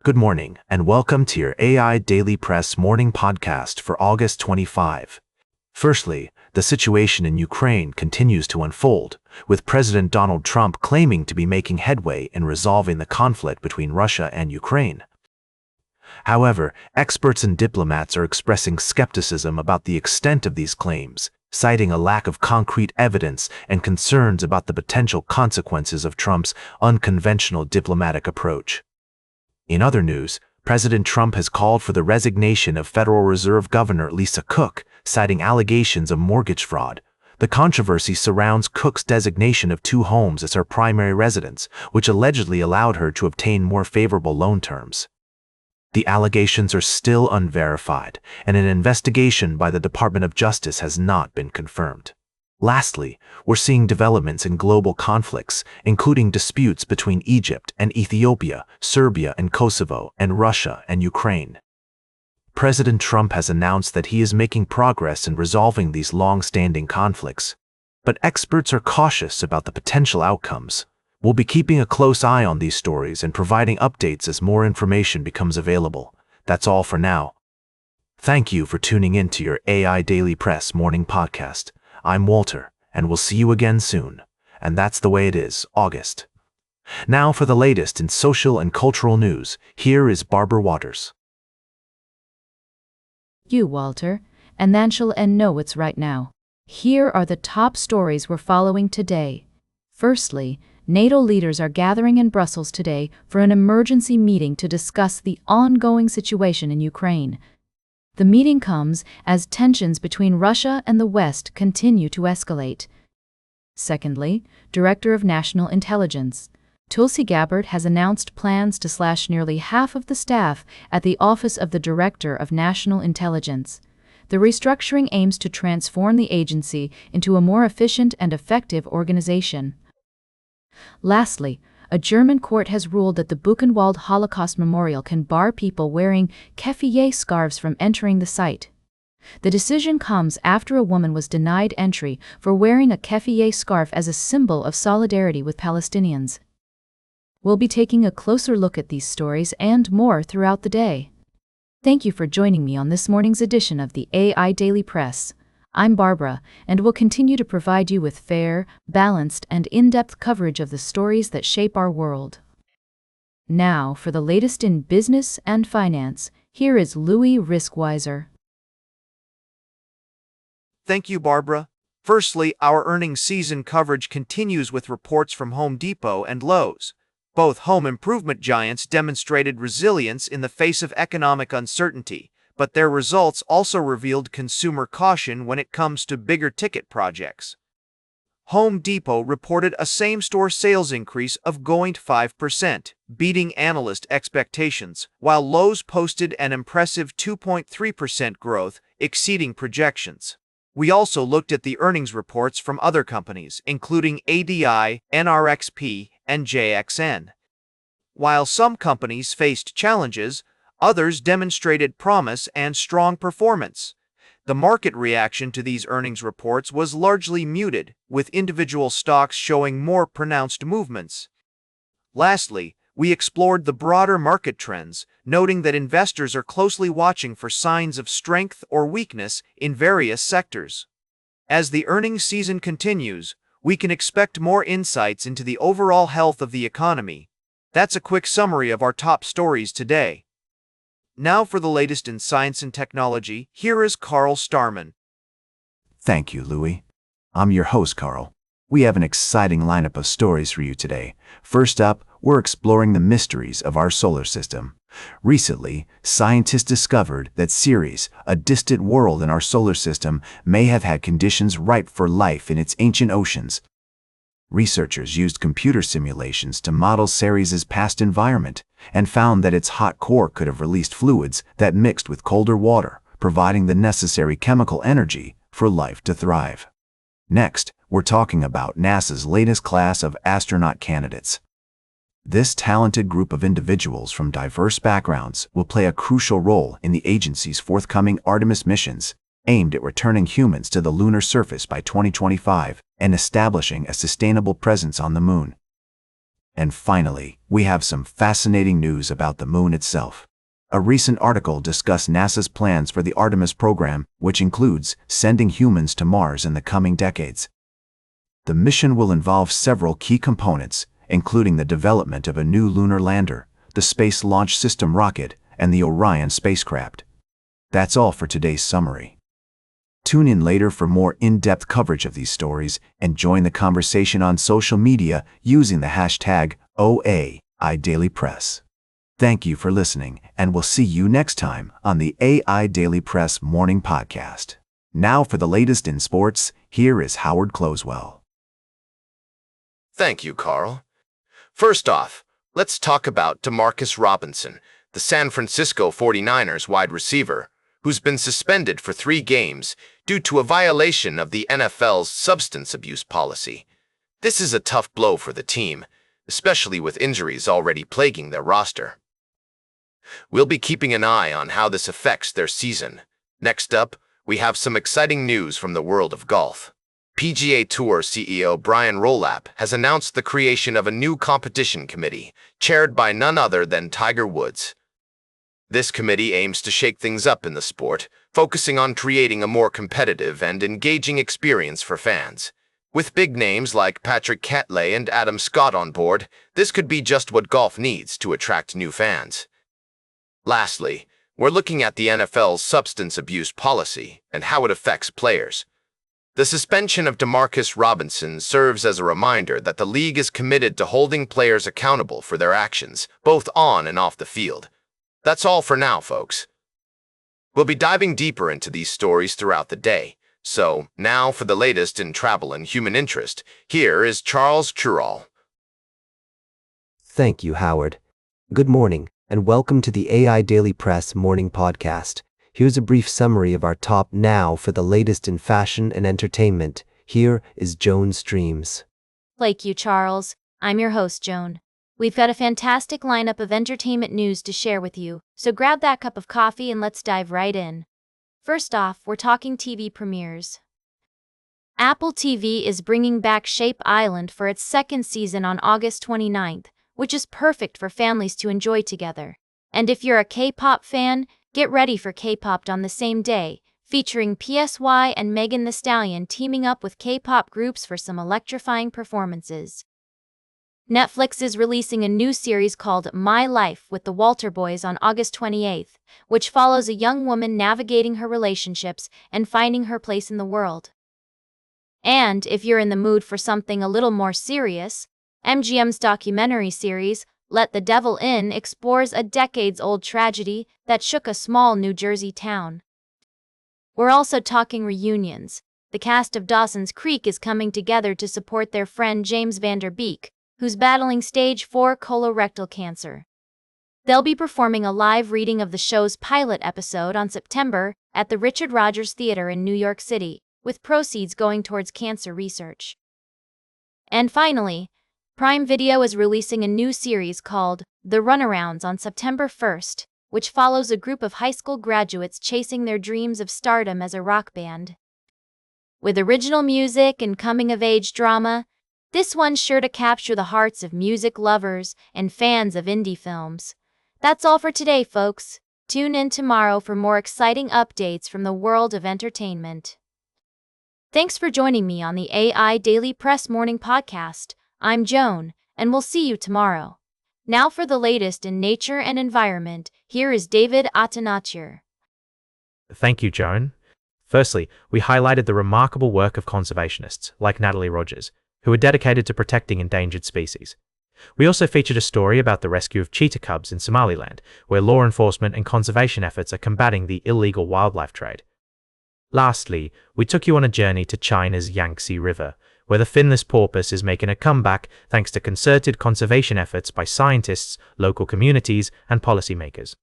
Good morning, and welcome to your AI Daily Press morning podcast for August 25. Firstly, the situation in Ukraine continues to unfold, with President Donald Trump claiming to be making headway in resolving the conflict between Russia and Ukraine. However, experts and diplomats are expressing skepticism about the extent of these claims, citing a lack of concrete evidence and concerns about the potential consequences of Trump's unconventional diplomatic approach. In other news, President Trump has called for the resignation of Federal Reserve Governor Lisa Cook, citing allegations of mortgage fraud. The controversy surrounds Cook's designation of two homes as her primary residence, which allegedly allowed her to obtain more favorable loan terms. The allegations are still unverified, and an investigation by the Department of Justice has not been confirmed. Lastly, we're seeing developments in global conflicts, including disputes between Egypt and Ethiopia, Serbia and Kosovo, and Russia and Ukraine. President Trump has announced that he is making progress in resolving these long-standing conflicts, but experts are cautious about the potential outcomes. We'll be keeping a close eye on these stories and providing updates as more information becomes available. That's all for now. Thank you for tuning in to your AI Daily Press morning podcast. I'm Walter, and we'll see you again soon. And that's the way it is, August. Now for the latest in social and cultural news, here is Barbara Waters. You, Walter, and then shall know what's right now. Here are the top stories we're following today. Firstly, NATO leaders are gathering in Brussels today for an emergency meeting to discuss the ongoing situation in Ukraine. The meeting comes as tensions between Russia and the West continue to escalate. Secondly, Director of National Intelligence Tulsi Gabbard has announced plans to slash nearly half of the staff at the Office of the Director of National Intelligence. The restructuring aims to transform the agency into a more efficient and effective organization. Lastly, a German court has ruled that the Buchenwald Holocaust Memorial can bar people wearing keffiyeh scarves from entering the site. The decision comes after a woman was denied entry for wearing a keffiyeh scarf as a symbol of solidarity with Palestinians. We'll be taking a closer look at these stories and more throughout the day. Thank you for joining me on this morning's edition of the AI Daily Press. I'm Barbara, and will continue to provide you with fair, balanced, and in-depth coverage of the stories that shape our world. Now, for the latest in business and finance, here is Louis Riskweiser. Thank you, Barbara. Firstly, our earnings season coverage continues with reports from Home Depot and Lowe's. Both home improvement giants demonstrated resilience in the face of economic uncertainty, but their results also revealed consumer caution when it comes to bigger ticket projects. Home Depot reported a same-store sales increase of 0.5%, beating analyst expectations, while Lowe's posted an impressive 2.3% growth, exceeding projections. We also looked at the earnings reports from other companies, including ADI, NRXP, and JXN. While some companies faced challenges, others demonstrated promise and strong performance. The market reaction to these earnings reports was largely muted, with individual stocks showing more pronounced movements. Lastly, we explored the broader market trends, noting that investors are closely watching for signs of strength or weakness in various sectors. As the earnings season continues, we can expect more insights into the overall health of the economy. That's a quick summary of our top stories today. Now for the latest in science and technology, here is Carl Starman. Thank you, Louis. I'm your host, Carl. We have an exciting lineup of stories for you today. First up, we're exploring the mysteries of our solar system. Recently, scientists discovered that Ceres, a distant world in our solar system, may have had conditions ripe for life in its ancient oceans. Researchers used computer simulations to model Ceres's past environment and found that its hot core could have released fluids that mixed with colder water, providing the necessary chemical energy for life to thrive. Next, we're talking about NASA's latest class of astronaut candidates. This talented group of individuals from diverse backgrounds will play a crucial role in the agency's forthcoming Artemis missions, aimed at returning humans to the lunar surface by 2025 and establishing a sustainable presence on the moon. And finally, we have some fascinating news about the moon itself. A recent article discussed NASA's plans for the Artemis program, which includes sending humans to Mars in the coming decades. The mission will involve several key components, including the development of a new lunar lander, the Space Launch System rocket, and the Orion spacecraft. That's all for today's summary. Tune in later for more in-depth coverage of these stories and join the conversation on social media using the hashtag #AIDailyPress. Thank you for listening, and we'll see you next time on the AI Daily Press Morning Podcast. Now for the latest in sports, here is Howard Closewell. Thank you, Carl. First off, let's talk about DeMarcus Robinson, the San Francisco 49ers wide receiver, who's been suspended for 3 games due to a violation of the NFL's substance abuse policy. This is a tough blow for the team, especially with injuries already plaguing their roster. We'll be keeping an eye on how this affects their season. Next up, we have some exciting news from the world of golf. PGA Tour CEO Brian Rolapp has announced the creation of a new competition committee, chaired by none other than Tiger Woods. This committee aims to shake things up in the sport, focusing on creating a more competitive and engaging experience for fans. With big names like Patrick Cantlay and Adam Scott on board, this could be just what golf needs to attract new fans. Lastly, we're looking at the NFL's substance abuse policy and how it affects players. The suspension of DeMarcus Robinson serves as a reminder that the league is committed to holding players accountable for their actions, both on and off the field. That's all for now, folks. We'll be diving deeper into these stories throughout the day. So, now for the latest in travel and human interest, here is Charles Churall. Thank you, Howard. Good morning, and welcome to the AI Daily Press Morning Podcast. Here's a brief summary of our top now for the latest in fashion and entertainment. Here is Joan Streams. Thank you, Charles. I'm your host, Joan. We've got a fantastic lineup of entertainment news to share with you, so grab that cup of coffee and let's dive right in. First off, we're talking TV premieres. Apple TV is bringing back Shape Island for its 2nd season on August 29th, which is perfect for families to enjoy together. And if you're a K-pop fan, get ready for K-pop on the same day, featuring PSY and Megan Thee Stallion teaming up with K-pop groups for some electrifying performances. Netflix is releasing a new series called My Life with the Walter Boys on August 28th, which follows a young woman navigating her relationships and finding her place in the world. And if you're in the mood for something a little more serious, MGM's documentary series, Let the Devil In, explores a decades-old tragedy that shook a small New Jersey town. We're also talking reunions. The cast of Dawson's Creek is coming together to support their friend James Van Der Beek, who's battling stage 4 colorectal cancer. They'll be performing a live reading of the show's pilot episode on September at the Richard Rodgers Theater in New York City, with proceeds going towards cancer research. And finally, Prime Video is releasing a new series called The Runarounds on September 1st, which follows a group of high school graduates chasing their dreams of stardom as a rock band. With original music and coming-of-age drama, this one's sure to capture the hearts of music lovers and fans of indie films. That's all for today, folks. Tune in tomorrow for more exciting updates from the world of entertainment. Thanks for joining me on the AI Daily Press Morning Podcast. I'm Joan, and we'll see you tomorrow. Now for the latest in nature and environment, here is David Atenatcher. Thank you, Joan. Firstly, we highlighted the remarkable work of conservationists like Natalie Rogers, who are dedicated to protecting endangered species. We also featured a story about the rescue of cheetah cubs in Somaliland, where law enforcement and conservation efforts are combating the illegal wildlife trade. Lastly, we took you on a journey to China's Yangtze River, where the finless porpoise is making a comeback thanks to concerted conservation efforts by scientists, local communities, and policymakers.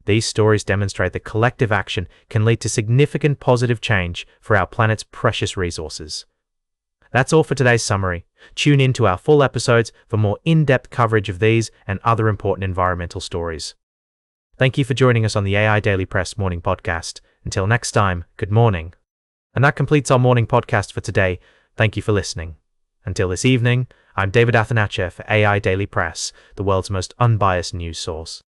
These stories demonstrate that collective action can lead to significant positive change for our planet's precious resources. That's all for today's summary. Tune in to our full episodes for more in-depth coverage of these and other important environmental stories. Thank you for joining us on the AI Daily Press Morning Podcast. Until next time, good morning. And that completes our morning podcast for today. Thank you for listening. Until this evening, I'm David Athanachir for AI Daily Press, the world's most unbiased news source.